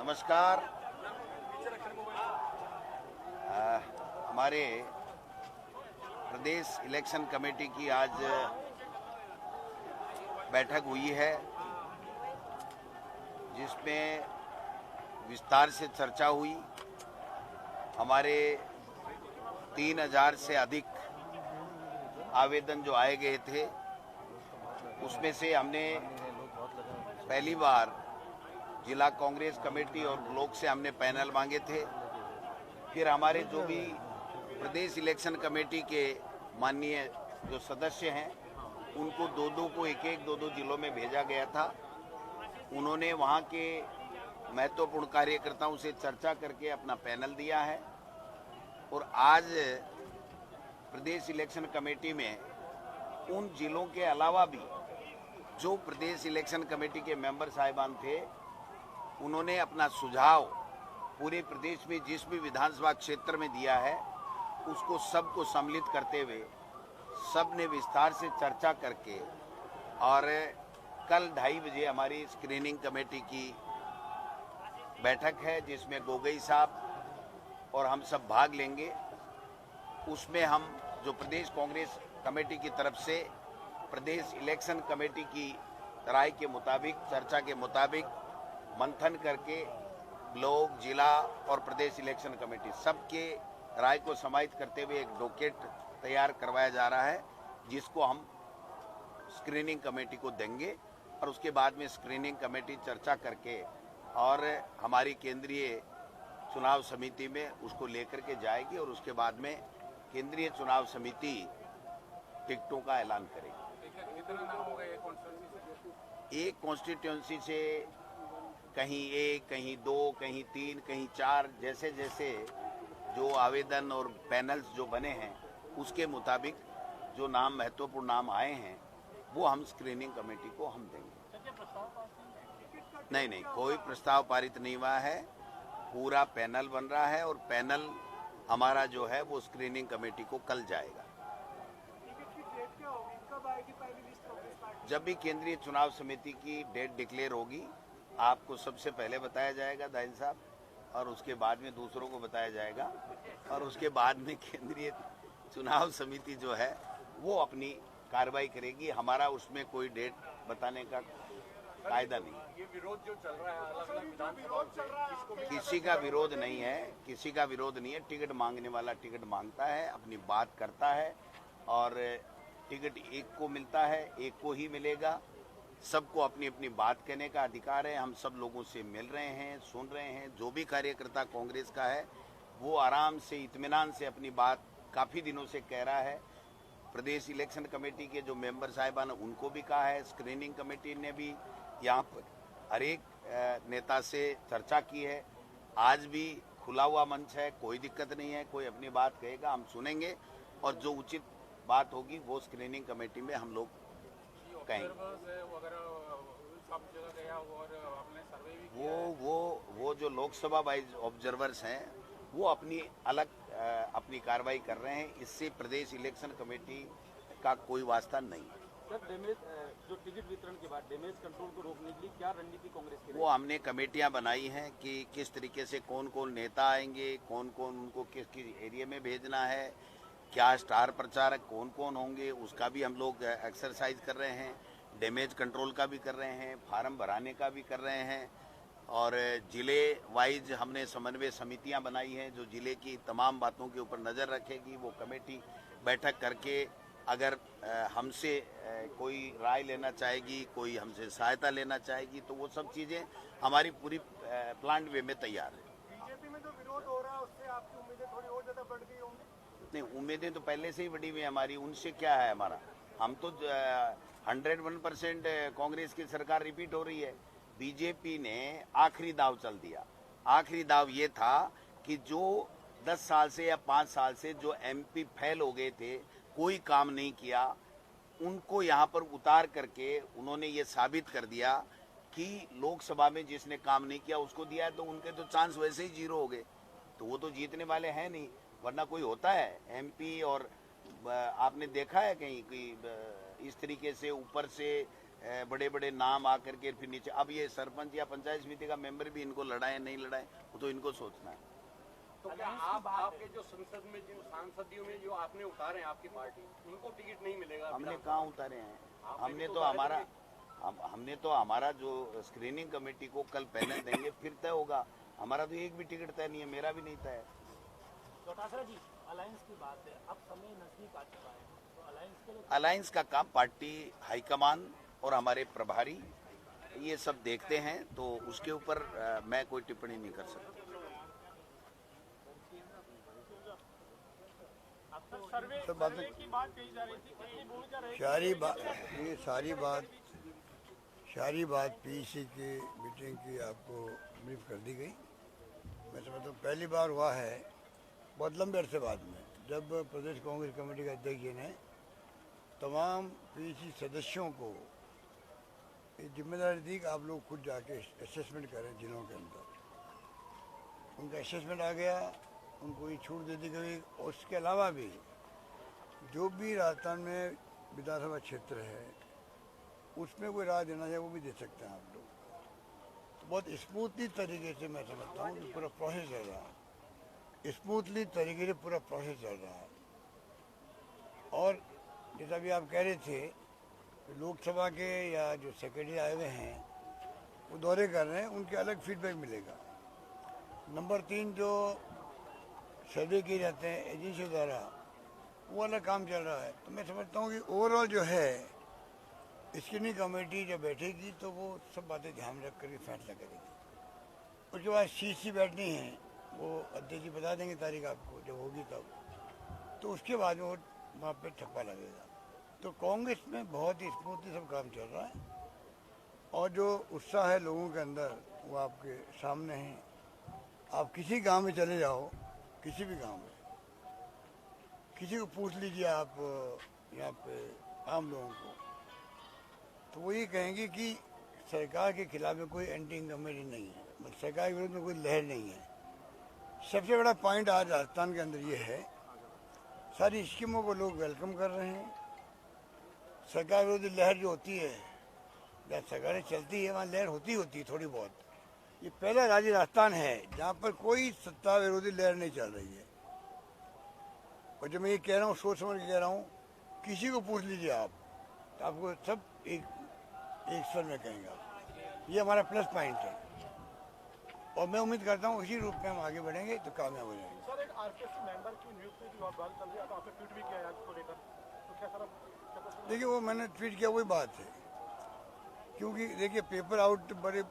नमस्कार। हमारे प्रदेश election committee की आज बैठक हुई है, जिसमें विस्तार से चर्चा हुई। हमारे 3000 से अधिक आवेदन जो आए गए थे, उसमें से हमने पहली बार जिला कांग्रेस कमेटी और ब्लॉक से हमने पैनल मांगे थे। फिर हमारे जो भी प्रदेश इलेक्शन कमेटी के माननीय जो सदस्य हैं, उनको दो जिलों में भेजा गया था। उन्होंने वहाँ के महत्वपूर्ण कार्यकर्ताओं से चर्चा करके अपना पैनल दिया है और आज प्रदेश इलेक्शन कमेटी में उन जिलों के अलावा भी जो प्रदेश इलेक्शन कमेटी के मेंबर साहिबान थे, उन्होंने अपना सुझाव पूरे प्रदेश में जिस भी विधानसभा क्षेत्र में दिया है, उसको सबको सम्मिलित करते हुए सब ने विस्तार से चर्चा करके, और कल 2:30 बजे हमारी स्क्रीनिंग कमेटी की बैठक है, जिसमें गोगई साहब और हम सब भाग लेंगे। उसमें हम जो प्रदेश कांग्रेस कमेटी की तरफ से प्रदेश इलेक्शन कमेटी की राय के मुताबिक, चर्चा के मुताबिक मंथन करके ब्लॉक, जिला और प्रदेश इलेक्शन कमेटी सबके राय को समाहित करते हुए एक डॉक्यूमेंट तैयार करवाया जा रहा है, जिसको हम स्क्रीनिंग कमेटी को देंगे और उसके बाद में स्क्रीनिंग कमेटी चर्चा करके और हमारी केंद्रीय चुनाव समिति में उसको लेकर के जाएगी और उसके बाद में केंद्रीय चुनाव समिति टिकटों का ऐलान करेगी। कितना नाम होगा एक कॉन्स्टिट्यूंसी से कहीं 1, कहीं 2, कहीं 3, कहीं 4, जैसे जैसे जो आवेदन और पैनल्स जो बने हैं, उसके मुताबिक जो नाम महत्वपूर्ण नाम आए हैं, वो हम स्क्रीनिंग कमेटी को हम देंगे। नहीं, कोई प्रस्ताव पारित नहीं हुआ है। पूरा पैनल बन रहा है और पैनल हमारा जो है वो स्क्रीनिंग कमेटी को कल जाएगा। जब भी केंद्रीय चुनाव समिति की डेट डिक्लेयर होगी, आपको सबसे पहले बताया जाएगा दाइन साहब, और उसके बाद में दूसरों को बताया जाएगा, और उसके बाद में केंद्रीय चुनाव समिति जो है वो अपनी कार्रवाई करेगी। हमारा उसमें कोई डेट बताने का कायदा नहीं। ये विरोध जो चल रहा है अलग-अलग विधानसभाओं से, किसी का विरोध नहीं है, किसी का विरोध नहीं है। टिकट मांगने वाला टिकट मांगता है, अपनी बात करता है, और टिकट एक को मिलता है, एक को ही मिलेगा। सबको अपनी अपनी बात कहने का अधिकार है। हम सब लोगों से मिल रहे हैं, सुन रहे हैं। जो भी कार्यकर्ता कांग्रेस का है, वो आराम से, इत्मीनान से अपनी बात काफ़ी दिनों से कह रहा है। प्रदेश इलेक्शन कमेटी के जो मेंबर साहिबान, उनको भी कहा है। स्क्रीनिंग कमेटी ने भी यहाँ पर हर एक नेता से चर्चा की है। आज भी खुला हुआ मंच है, कोई दिक्कत नहीं है। कोई अपनी बात कहेगा, हम सुनेंगे, और जो उचित बात होगी वो स्क्रीनिंग कमेटी में हम लोग कहेंगे। वो जो लोकसभा वाइज ऑब्जर्वर्स हैं, वो अपनी अलग अपनी कार्रवाई कर रहे हैं। इससे प्रदेश इलेक्शन कमेटी का कोई वास्ता नहीं है। सर, डैमेज जो टिकट वितरण के बाद डैमेज कंट्रोल को रोकने के लिए क्या रणनीति कांग्रेस की? वो हमने कमेटियां बनाई हैं कि किस तरीके से कौन कौन नेता आएंगे, कौन कौन उनको किस किस एरिया में भेजना है, क्या स्टार प्रचारक कौन कौन होंगे, उसका भी हम लोग एक्सरसाइज कर रहे हैं। डैमेज कंट्रोल का भी कर रहे हैं, फार्म भराने का भी कर रहे हैं, और जिले वाइज हमने समन्वय समितियां बनाई हैं जो जिले की तमाम बातों के ऊपर नज़र रखेगी। वो कमेटी बैठक करके अगर हमसे कोई राय लेना चाहेगी, कोई हमसे सहायता लेना चाहेगी, तो वो सब चीज़ें हमारी पूरी प्लान वे में तैयार है। बीजेपी में जो विरोध हो रहा है, उससे आपकी उम्मीदें थोड़ी और ज़्यादा बढ़ गई होंगी? नहीं, उम्मीदें तो पहले से ही बढ़ी हुई है हमारी। उनसे क्या है हमारा? हम तो 101% कांग्रेस की सरकार रिपीट हो रही है। बीजेपी ने आखिरी दाव चल दिया। आखिरी दाव ये था कि जो 10 साल से या 5 साल से जो एमपी फेल हो गए थे, कोई काम नहीं किया, उनको यहाँ पर उतार करके उन्होंने ये साबित कर दिया कि लोकसभा में जिसने काम नहीं किया उसको दिया है, तो उनके तो चांस वैसे ही 0 हो गए। तो वो तो जीतने वाले हैं नहीं, वरना कोई होता है एमपी। और आपने देखा है कहीं कि इस तरीके से ऊपर से बड़े बड़े नाम आकर के फिर नीचे, अब ये सरपंच या पंचायत समिति का मेंबर भी इनको लड़ाए नहीं लड़ाए वो तो इनको सोचना है। तो क्या आपके जो संसद में जो सांसदियों में जो आपने उतारे हैं आपकी पार्टी, उनको टिकट नहीं मिलेगा? हमने कहाँ उतारे हैं? हमने तो हमारा जो स्क्रीनिंग कमेटी को कल पहले देंगे फिर तय होगा। हमारा तो एक भी टिकट तय नहीं है, मेरा भी नहीं तय है। चौटासरा जी, अलायंस की बात है, अब समय नजदीक आ चुका है, तो अलायंस के लिए अलायंस का काम पार्टी हाईकमान और हमारे प्रभारी ये सब देखते हैं, तो उसके ऊपर मैं कोई टिप्पणी नहीं कर सकता। सर्वे की बात कही जा रही थी, कितनी भूमिका रहेगी? सारी बात पीसी की मीटिंग की आपको ब्रीफ कर दी गई। मैं समझता हूँ पहली बार हुआ है बहुत लंबे अरसे बाद में जब प्रदेश कांग्रेस कमेटी के अध्यक्ष जी ने तमाम पीसी सदस्यों को ये जिम्मेदारी दी कि आप लोग खुद जाके असेसमेंट करें जिलों के अंदर। उनका असेसमेंट आ गया, उनको ये छूट दे दी गई। और उसके अलावा भी जो भी राजस्थान में विधानसभा क्षेत्र है उसमें कोई राय देना चाहे वो भी दे सकते हैं आप लोग। तो बहुत स्मूथली तरीके से मैं समझता हूँ कि पूरा प्रोसेस चल रहा है, स्मूथली तरीके से पूरा प्रोसेस चल रहा है। और जैसा भी आप कह रहे थे लोकसभा के या जो सेक्रेटरी आए हुए हैं वो दौरे कर रहे हैं, उनके अलग फीडबैक मिलेगा। नंबर 3 जो सर्वे किए जाते हैं एजेंसी द्वारा वो अलग काम चल रहा है। तो मैं समझता हूँ कि ओवरऑल जो है स्क्रीनिंग कमेटी जब बैठेगी तो वो सब बातें ध्यान रख कर फैसला करेगी। उसके बाद सीसी बैठनी है, वो अध्यक्ष जी बता देंगे तारीख आपको जब होगी तब, तो उसके बाद वो वहाँ पे ठप्पा लगेगा। तो कांग्रेस में बहुत ही स्मूथली सब काम चल रहा है और जो उत्साह है लोगों के अंदर वो आपके सामने है। आप किसी गांव में चले जाओ, किसी भी गांव में किसी को पूछ लीजिए आप यहाँ पे आम लोगों को, तो वो ये कहेंगे कि सरकार के खिलाफ में कोई एंटी इनकम्बेंसी नहीं है, मतलब सरकार के विरोध में कोई लहर नहीं है। सबसे बड़ा पॉइंट आज राजस्थान के अंदर ये है सारी स्कीमों को लोग वेलकम कर रहे हैं। सरकार विरोधी लहर जो होती है, जहाँ सरकारें चलती है वहाँ लहर होती है थोड़ी बहुत। ये पहला राज्य राजस्थान है जहाँ पर कोई सत्ता विरोधी लहर नहीं चल रही है। और जब मैं ये कह रहा हूँ सोच समझ के कह रहा हूँ, किसी को पूछ लीजिए आप तो आपको सब एक स्वर में कहेंगे। ये हमारा प्लस पॉइंट है और मैं उम्मीद करता हूँ इसी रूप में हम आगे बढ़ेंगे तो कामयाब हो जाएंगे। सर, एक आरकेसी मेंबर की नियुक्ति की बात चल रही है, तो आपने ट्वीट भी किया है इसको लेकर, तो क्या सर? देखिए वो मैंने ट्वीट किया वही बात है, क्योंकि देखिए पेपर आउट बड़े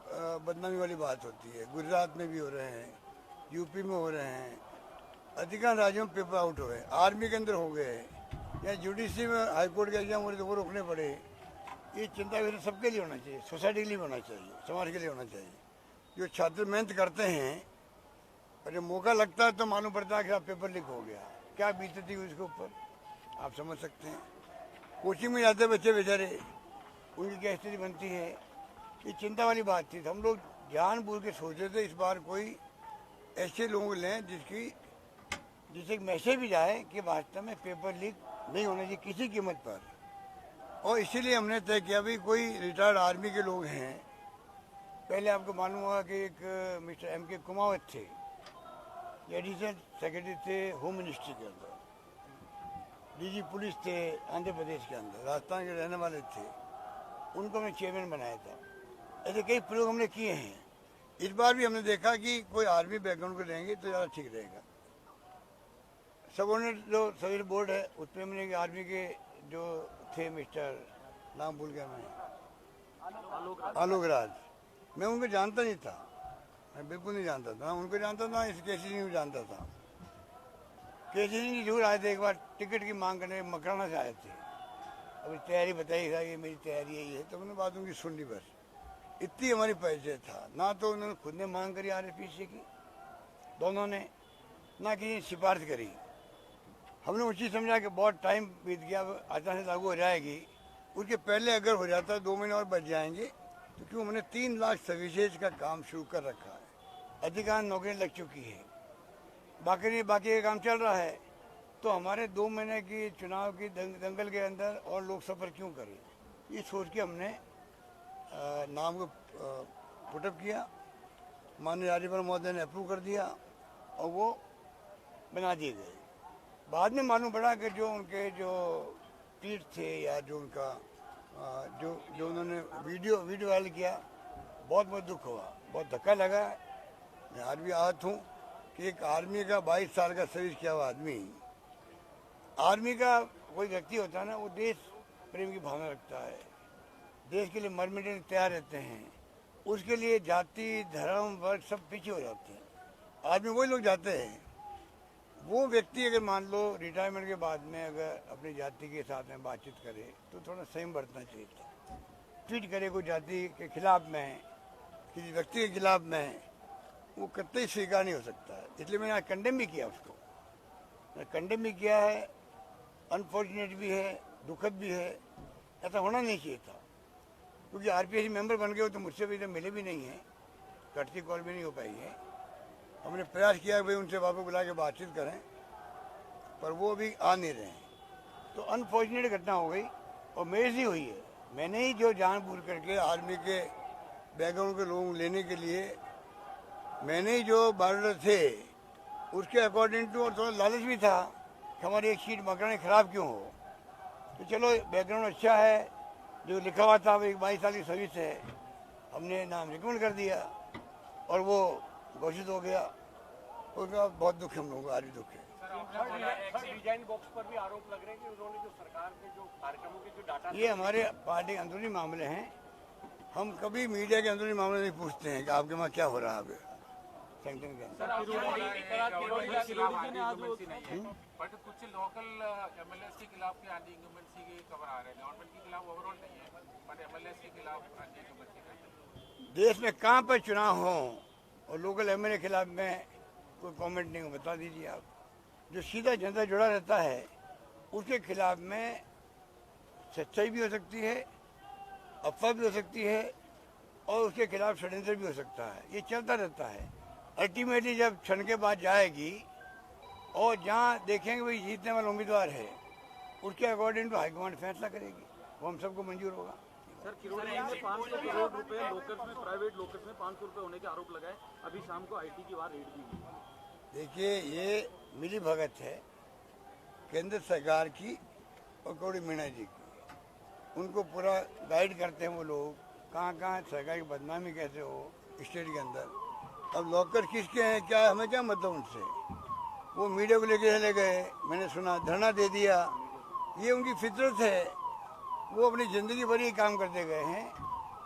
बदनामी वाली बात होती है। गुजरात में भी हो रहे हैं, यूपी में हो रहे हैं, अधिकांश राज्यों में पेपर आउट हो रहे हैं, आर्मी के अंदर हो गए, या जुडिशरी में हाईकोर्ट के एग्जाम हो रहे तो वो रोकने पड़े। ये चिंता विषय सबके लिए होना चाहिए, सोसाइटी के लिए होना चाहिए, समाज के लिए होना चाहिए। जो छात्र मेहनत करते हैं और जब मौका लगता है तो मालूम पड़ता है कि आप पेपर लीक हो गया, क्या बीतती हुई उसके ऊपर आप समझ सकते हैं। कोचिंग में जाते बच्चे बेचारे, उनकी क्या स्थिति बनती है, ये चिंता वाली बात थी। तो हम लोग जानबूझ के सोचे थे इस बार कोई ऐसे लोग लें जिससे एक मैसेज भी जाए कि वास्तव में पेपर लीक नहीं होना चाहिए किसी कीमत पर। और इसीलिए हमने तय किया भी कोई रिटायर्ड आर्मी के लोग हैं। पहले आपको मालूम होगा कि एक मिस्टर M.K. कुमावत थे, एडिशनल सेक्रेटरी थे होम मिनिस्ट्री के अंदर, DG पुलिस थे आंध्र प्रदेश के अंदर, राजस्थान के रहने वाले थे, उनको हमने चेयरमैन बनाया था। ऐसे कई प्रयोग हमने किए हैं। इस बार भी हमने देखा कि कोई आर्मी बैकग्राउंड को लेंगे तो ज़्यादा ठीक रहेगा। सबऑर्डिनेट जो सिविल बोर्ड है उसमें हमने आर्मी के जो थे मिस्टर नाम भूल गया मैं, आलोक राज, मैं उनको जानता नहीं था, मैं बिल्कुल नहीं जानता था, उनको जानता था, इस केसी नहीं जानता था। केसी जी जरूर आए थे एक बार टिकट की मांग करने, मकराना से आए थे। अभी तैयारी बताई था, ये मेरी तैयारी यही है, तो मैंने बात उनकी सुन ली, बस इतनी हमारी परिचय था। ना तो उन्होंने खुद ने मांग करी RSPC की, दोनों ने, ना किसी सिफारिश करी। हमने उसी समझा कि बहुत टाइम बीत गया, अब अचानक लागू हो जाएगी, उसके पहले अगर हो जाता 2 महीने और बच जाएंगे। तो क्यों हमने 3 लाख सर्विसेज का काम शुरू कर रखा है, अधिकांश नौकरियाँ लग चुकी है, बाकी का काम चल रहा है। तो हमारे 2 महीने की चुनाव की दंगल के अंदर और लोग सफ़र क्यों करें, ये सोच के हमने नाम को पुटअप किया, माननीय राज्यपाल महोदय ने अप्रूव कर दिया और वो बना दिए गए। बाद में मालूम पड़ा कि जो उनके जो ट्वीट थे या जो उनका जो उन्होंने वीडियो वायरल किया, बहुत दुख हुआ, बहुत धक्का लगा। मैं आज भी आहत हूँ कि एक आर्मी का 22 साल का सर्विस किया हुआ आदमी, आर्मी का कोई व्यक्ति होता है ना, वो देश प्रेम की भावना रखता है, देश के लिए मर मिटने को तैयार रहते हैं, उसके लिए जाति धर्म वर्ग सब पीछे हो जाते हैं। आर्मी वही लोग जाते हैं। वो व्यक्ति अगर मान लो रिटायरमेंट के बाद में अगर अपनी जाति के साथ में बातचीत करे तो थोड़ा संयम बरतना चाहिए था। ट्वीट करे कोई जाति के खिलाफ में, किसी व्यक्ति के खिलाफ में, वो कतई स्वीकार नहीं हो सकता है। इसलिए मैंने आज कंडेम भी किया उसको, मैंने कंडेम भी किया है। अनफॉर्चुनेट भी है, दुखद भी है, ऐसा होना नहीं चाहिए था। क्योंकि आरपीएस मेंबर बन गए हो तो मुझसे भी तो मिले भी नहीं है, कटती कॉल भी नहीं हो पाई है। हमने प्रयास किया भाई उनसे वापस बुला के बातचीत करें, पर वो अभी आ नहीं रहे हैं। तो अनफॉर्चुनेट घटना हो गई और मेरे से हुई है। मैंने ही जो जानबूझ करके आर्मी के बैकग्राउंड के लोगों लेने के लिए मैंने ही जो बायोडाटा थे उसके अकॉर्डिंग टू, और थोड़ा लालच भी था कि हमारी एक सीट मकान खराब क्यों हो। तो चलो बैकग्राउंड अच्छा है, जो लिखा हुआ था वो 22 साल की सर्विस है, हमने नाम रिकमेंड कर दिया और वो घोषित हो गया। उसका बहुत दुख है, हम लोगों को आज भी दुख है। डिजाइन बॉक्स पर भी आरोप लग रहे हैं कि उन्होंने जो सरकार के जो कार्यक्रमों के जो डाटा, ये हमारे पार्टी के अंदरूनी मामले हैं। हम कभी मीडिया के अंदरूनी मामले नहीं पूछते हैं कि आपके वहाँ क्या हो रहा है। सैंक्शन के अंदर बट कुछ लोकल एमएलए के खिलाफ के एंटी इंकम्बेंसी की खबर आ रहे हैं, गवर्नमेंट के खिलाफ ओवरऑल नहीं है, बट एमएलए के खिलाफ एंटी इंकम्बेंसी का। देश में कहाँ पर चुनाव हो और लोकल एमएलए के खिलाफ में कोई कमेंट नहीं हो, बता दीजिए आप। जो सीधा जनता जुड़ा रहता है उसके खिलाफ में सच्चाई भी हो सकती है, अफवाह भी हो सकती है और उसके खिलाफ षड्यंत्र भी हो सकता है। ये चलता रहता है। अल्टीमेटली जब क्षण के बाद जाएगी और जहाँ देखेंगे भाई जीतने वाला उम्मीदवार है, उसके अकॉर्डिंग टू हाईकमांड फैसला करेगी, वो हम सबको मंजूर होगा। सर, किरोड़िया में 500 करोड़ रुपए लोकर्स में, प्राइवेट लोकर्स में 500 रुपए होने के आरोप लगाए। अभी शाम को आईटी की वहाँ रेड भी हुई। देखिए, ये मिली भगत है केंद्र सरकार की और गौरी मीणा जी की। उनको पूरा गाइड करते हैं वो लोग, कहाँ सरकार की बदनामी कैसे हो स्टेट के अंदर। अब लॉकर किसके हैं, क्या हमें क्या मतलब उनसे। वो मीडिया को लेके चले गए, मैंने सुना धरना दे दिया। ये उनकी फितरत है, वो अपनी ज़िंदगी भर ही काम करते गए हैं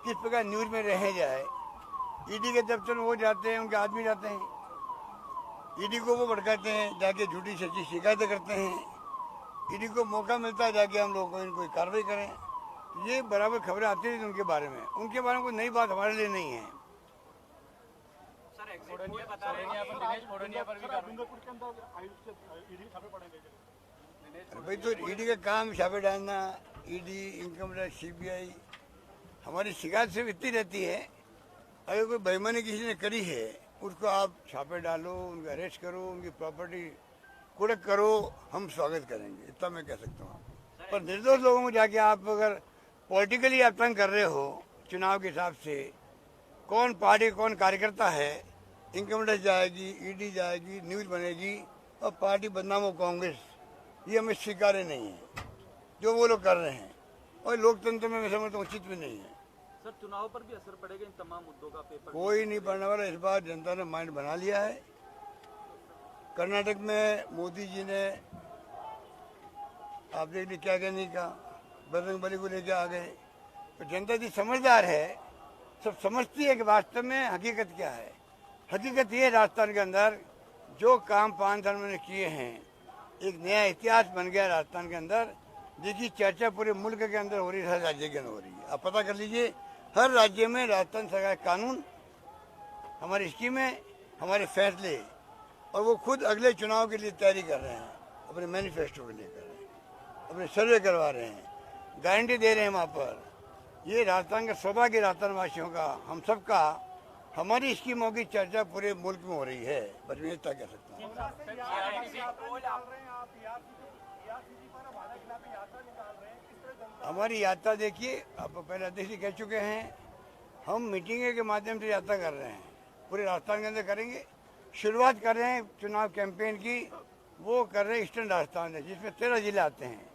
किस प्रकार न्यूज़ में रह जाए। ईडी के दफ्तर में वो जाते हैं, उनके आदमी जाते हैं, ईडी को वो भड़काते हैं, जाके झूठी सच्ची शिकायतें करते हैं। ईडी को मौका मिलता है जाके हम लोग कोई कार्रवाई करें। ये बराबर खबरें आती रहती उनके बारे में कोई नई बात हमारे लिए नहीं है। भाई तो ईडी का काम छापे डालना, ईडी, इनकम टैक्स, सीबीआई हमारी शिकायत सिर्फ इतनी रहती है, अगर कोई बेईमानी किसी ने करी है उसको आप छापे डालो, उनको अरेस्ट करो, उनकी प्रॉपर्टी कुड़क करो, हम स्वागत करेंगे, इतना मैं कह सकता हूँ। पर निर्दोष लोगों को जाके आप अगर पॉलिटिकली आप तंग कर रहे हो चुनाव के हिसाब से, कौन पार्टी कौन कार्यकर्ता है, इनकम टैक्स जाएगी, ईडी जाएगी, न्यूज़ बनेगी और पार्टी बदनाम हो कांग्रेस, ये हमें स्वीकार्य नहीं है जो वो लोग कर रहे हैं और लोकतंत्र में मैं समझता हूँ उचित भी नहीं है। सर, चुनाव पर भी असर पड़ेगा इन तमाम मुद्दों का? पेपर कोई नहीं पड़ने वाला। इस बार जनता ने माइंड बना लिया है। कर्नाटक में मोदी जी ने आप देख ली क्या कहने का, बजरंग बली को लेके आ गए। तो जनता जी समझदार है, सब समझती है कि वास्तव में हकीकत क्या है। हकीकत ये राजस्थान के अंदर जो काम 5 साल में किए हैं, एक नया इतिहास बन गया राजस्थान के अंदर, जिसकी चर्चा पूरे मुल्क के अंदर हो रही है, हर राज्य के अंदर हो रही है। आप पता कर लीजिए, हर राज्य में राजस्थान सरकार कानून, हमारी स्कीमें, हमारे फैसले, और वो खुद अगले चुनाव के लिए तैयारी कर रहे हैं, अपने मैनिफेस्टो के लिए कर रहे हैं, अपने सर्वे करवा रहे हैं, गारंटी दे रहे हैं वहाँ पर। ये राजस्थान का सौभाग्य, राजस्थान वासियों का, हम सब का, हमारी स्कीमों की चर्चा पूरे मुल्क में हो रही है। बस मैं इतना कह सकता हूँ। हमारी यात्रा देखिए, आप पहले अध्यक्ष कह चुके हैं, हम मीटिंग के माध्यम से यात्रा कर रहे हैं, पूरे राजस्थान के अंदर करेंगे। शुरुआत कर रहे हैं चुनाव कैंपेन की, वो कर रहे हैं ईस्टर्न राजस्थान में, जिसमें 13 जिले आते हैं।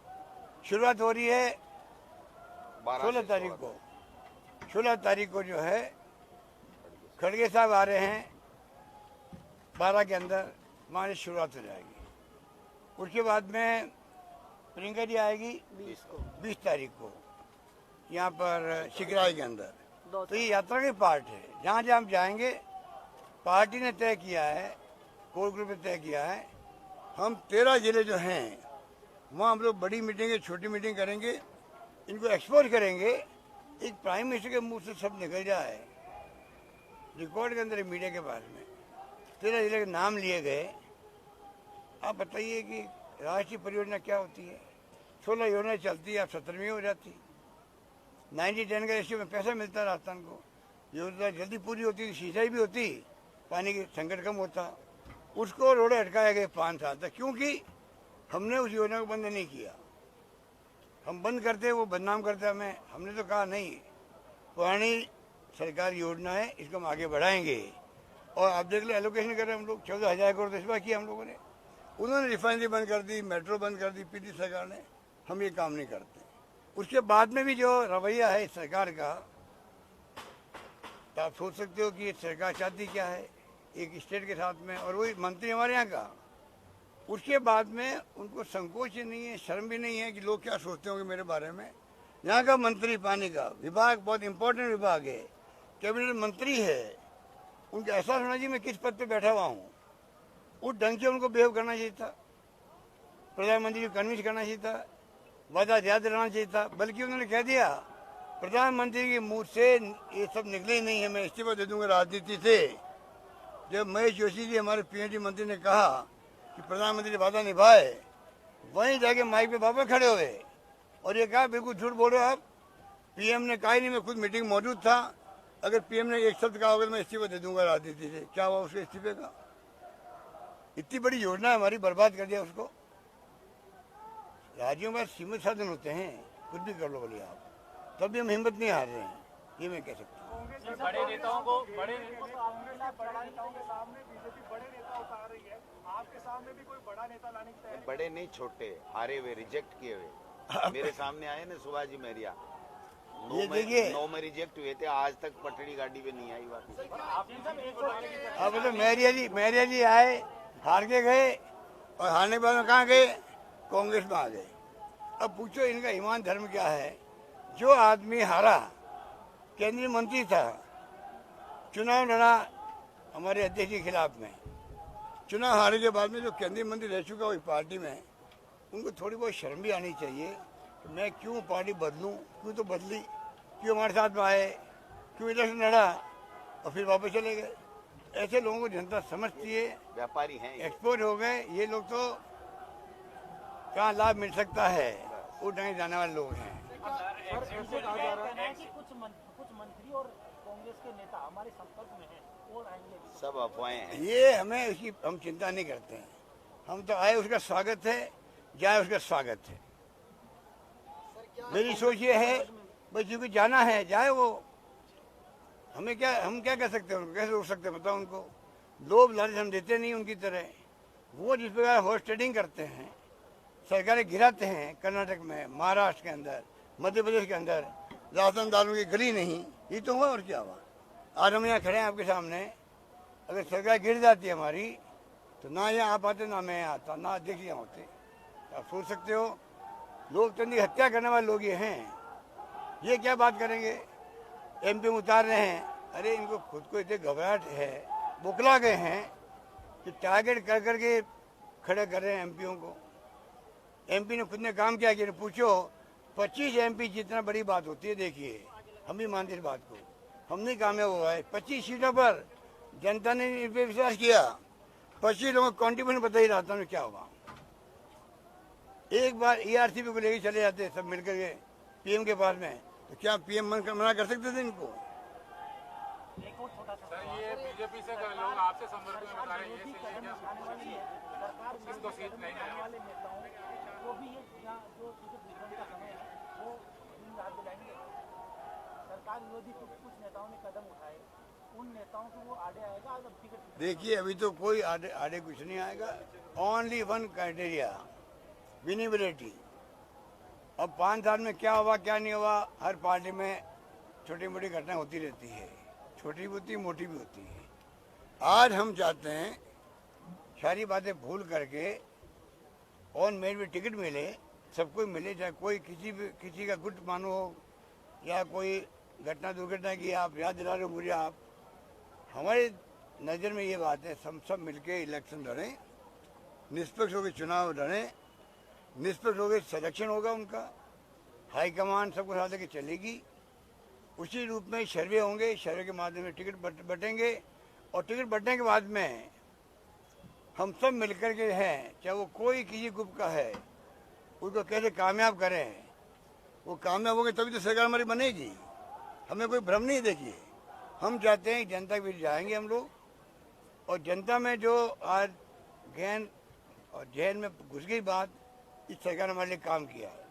शुरुआत हो रही है 16 तारीख को। 16 तारीख को जो है खड़गे साहब आ रहे हैं 12 के अंदर, वहाँ से शुरुआत हो जाएगी। उसके बाद में प्रियंका जी आएगी 20 तारीख को यहाँ पर शिकराई के अंदर। तो ये यात्रा के पार्ट है, जहाँ जहाँ हम जाएंगे पार्टी ने तय किया है, कोर ग्रुप ने तय किया है, हम 13 जिले जो हैं वहाँ हम लोग बड़ी मीटिंग छोटी मीटिंग करेंगे, इनको एक्सपोज करेंगे। एक प्राइम मिनिस्टर के मुंह से सब निकल जाए रिकॉर्ड के अंदर, मीडिया के पास में 13 जिले के नाम लिए गए। आप बताइए कि राष्ट्रीय परियोजना क्या होती है? 16 योजना चलती है, आप 17वीं हो जाती। 90-10 का रेशियो में पैसा मिलता है राजस्थान को, योजना जल्दी पूरी होती, सिंचाई भी होती, पानी की संकट कम होता। उसको रोड़े अटकाया गया 5 साल तक, क्योंकि हमने उस योजना को बंद नहीं किया। हम बंद करते वो बदनाम करते हमें, हमने तो कहा नहीं, पुरानी सरकार योजना है, इसको हम आगे बढ़ाएंगे। और आप देख लो एलोकेशन कर रहे हैं हम लोग, 14,000 करोड़ तो इस बार किया हम लोगों ने। उन्होंने रिफाइनरी बंद कर दी, मेट्रो बंद कर दी पीटी सरकार ने, हम ये काम नहीं करते। उसके बाद में भी जो रवैया है इस सरकार का, तो आप सोच सकते हो कि ये सरकार चाहती क्या है एक स्टेट के साथ में, और वही मंत्री हमारे यहाँ का। उसके बाद में उनको संकोच ही नहीं है, शर्म भी नहीं है कि लोग क्या सोचते होंगे मेरे बारे में। यहाँ का मंत्री पानी का विभाग बहुत इंपॉर्टेंट विभाग है, कैबिनेट मंत्री है, उनको एहसास होना चाहिए मैं किस पद पे बैठा हुआ हूँ। उस ढंग से उनको बिहेव करना चाहिए था, प्रधानमंत्री को कन्विंस करना चाहिए था, वादा याद रहना चाहिए था। बल्कि उन्होंने कह दिया प्रधानमंत्री के मुंह से ये सब निकले ही नहीं है, मैं इस्तीफा दे दूंगा राजनीति से। जब महेश जोशी जी हमारे पीएनडी मंत्री ने कहा कि प्रधानमंत्री वादा निभाए, वहीं जाके माइक पे वापस खड़े हुए और ये कहा बिल्कुल झूठ बोल रहे हो आप, पीएम ने कहा ही नहीं, मैं खुद मीटिंग मौजूद था। अगर पीएम ने एक शब्द कहा होगा तो मैं इस्तीफा दे दूंगा राजनीति से। क्या हुआ उसके इस्तीफे का? इतनी बड़ी योजना हमारी बर्बाद कर दिया उसको। राज्यों में सीमित साधन होते हैं, कुछ भी कर लो बोलिए आप, तब भी हम हिम्मत नहीं हार रहे हैं, ये मैं कह सकता हूँ। बड़े नेताओं को बड़े नेताओं के सामने बीजेपी बड़े नेता उतार रही है, आपके सामने भी कोई बड़ा नेता लाने की तैयारी? बड़े नहीं, छोटे हारे हुए, रिजेक्ट किए हुए मेरे सामने आए ना सुभाष जी मेरिया, ये देखिए 9 में रिजेक्ट हुए थे, आज तक पटड़ी गाड़ी पे नहीं आई वापस। अब तो मैरिया जी आए, हार के गए, और हारने के बाद में कहाँ गए? कांग्रेस में आ गए। अब पूछो इनका ईमान धर्म क्या है? जो आदमी हारा, केंद्रीय मंत्री था, चुनाव लड़ा हमारे अध्यक्ष के खिलाफ में, चुनाव हारने के बाद में जो केंद्रीय मंत्री रह चुका वही पार्टी में, उनको थोड़ी बहुत शर्म भी आनी चाहिए कि मैं क्यों पार्टी बदलूं, क्यों तो बदली, क्यों हमारे साथ में आए, क्यों इलेक्शन लड़ा और फिर वापस चले गए। ऐसे लोगों को जनता समझती है, व्यापारी हैं ये। एक्सपोर्ट हो गए ये लोग, तो कहाँ लाभ मिल सकता है वो ढंग जाने वाले लोग हैं। कुछ मंत्री और कांग्रेस के नेता हमारे संपर्क में हैं और आएंगे भी। सब अफवाहें हैं। ये हमें उसकी हम चिंता नहीं करते हैं, हम तो आए उसका स्वागत है, जाए उसका स्वागत है। मेरी सोच ये है भाई क्योंकि जाना है जाए वो, हमें क्या, हम क्या कह सकते हैं उनको, कैसे रोक सकते हैं बताओ उनको? लोभ लालच हम देते नहीं उनकी तरह। वो जिस प्रकार हॉर्स ट्रेडिंग करते हैं, सरकारें गिराते हैं, कर्नाटक में, महाराष्ट्र के अंदर, मध्य प्रदेश के अंदर राशन दालों की गली नहीं, ये तो हुआ और क्या हुआ? आज हम यहाँ खड़े हैं आपके सामने, अगर सरकार गिर जाती है हमारी तो ना यहाँ आप आते ना मैं यहाँ आता, ना अध्यक्ष यहाँ होते। आप सोच सकते हो लोकतंत्र की हत्या करने वाले लोग ये हैं, ये क्या बात करेंगे? एमपी में उतार रहे हैं, अरे इनको खुद को इतने घबराहट है, बुखला गए हैं कि टारगेट कर करके खड़े कर रहे हैं एमपीओं को। एमपी ने खुद ने काम किया कि पूछो 25 एमपी जितना बड़ी बात होती है, देखिए हम भी मानते इस बात को, हम नहीं कामयाब हुआ है। 25 सीटों पर जनता ने इन पे विश्वास किया, 25 लोगों का कॉन्ट्रीब्यूशन बता ही रहा क्या हुआ। एक बार ERCP को लेके चले जाते सब मिलकर के पीएम के पास में, तो क्या पीएम मना कर सकते थे इनको? सर ये बीजेपी से लोग आपसे संपर्क में बता रहे हैं, ये सही है क्या? इसको सीट नहीं है। वो भी ये जो विघटन का समय है वो दिन रात दिलाएंगे। सरकार विरोधी कुछ नेताओं ने कदम उठाए, उन नेताओं को वो आड़े आएगा अब टिकट? देखिए अभी तो कोई आड़े आड़े कुछ नहीं आएगा। Only one criteria, winnability. अब 5 साल में क्या हुआ क्या नहीं हुआ, हर पार्टी में छोटी मोटी घटना होती रहती है, छोटी भी होती है मोटी भी होती है। आज हम चाहते हैं सारी बातें भूल करके ऑन मेरिट भी टिकट मिले, सबको मिले, चाहे कोई किसी का गुट मानो हो या कोई घटना दुर्घटना की आप याद दिला रहे हो मुझे आप। हमारे नज़र में ये बात है, सब मिलके इलेक्शन लड़ें, निष्पक्ष होकर चुनाव लड़ें, निष्पक्ष होकर सिलेक्शन होगा उनका, हाईकमान सबको साथ लेके चलेगी, उसी रूप में सर्वे होंगे, सर्वे के माध्यम से टिकट बटेंगे और टिकट बटने के बाद में हम सब मिलकर के हैं, चाहे वो कोई किसी ग्रुप का है, उसको कैसे कामयाब करें। वो कामयाब होंगे तभी तो सरकार हमारी बनेगी, हमें कोई भ्रम नहीं। देखिए हम चाहते हैं जनता के बीच जाएंगे हम लोग, और जनता में जो आज ज्ञान और जहन में घुस गई बात, इस सरकार ने हमारे लिए काम किया है।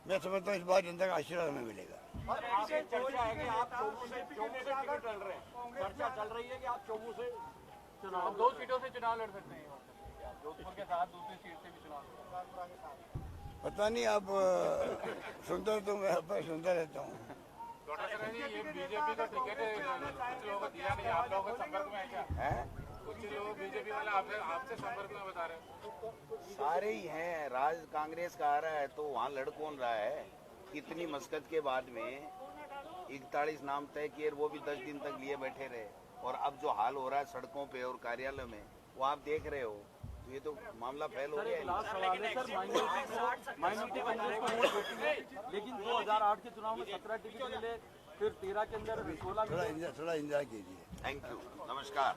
मैं समझता हूँ इस बार जनता का आशीर्वाद हमें मिलेगा। आपसे चर्चा है कि आप चौबू से टिकट लड़ रहे हैं, चर्चा चल रही है कि आप चौबू से हम 2 सीटों से चुनाव लड़ सकते हैं, जोधपुर के साथ दूसरी सीट से भी चुनाव। पता नहीं, आप सुनता तो मैं सुनता रहता हूँ। डॉक्टर सर जी, ये बीजेपी का टिकट कुछ लोगों को दिया नहीं, आप लोगों के संपर्क में है क्या? कुछ लोग बीजेपी वाले आपसे संपर्क में बता रहे हैं। सारे ही हैं, राज कांग्रेस का आ रहा है तो वहाँ लड़ कौन रहा है। इतनी मशक्कत के बाद में 41 नाम तय किए, वो भी 10 दिन तक लिए बैठे रहे, और अब जो हाल हो रहा है सड़कों पे और कार्यालय में वो आप देख रहे हो, तो ये तो मामला फैल हो गया है। लास्ट सवाल है सर, माइनॉरिटी कांग्रेस को वोट देती है, लेकिन 2008 के चुनाव में 17 टिकट मिले, फिर 13 के अंदर 16 थोड़ा इंतजार कीजिए। थैंक यू, नमस्कार।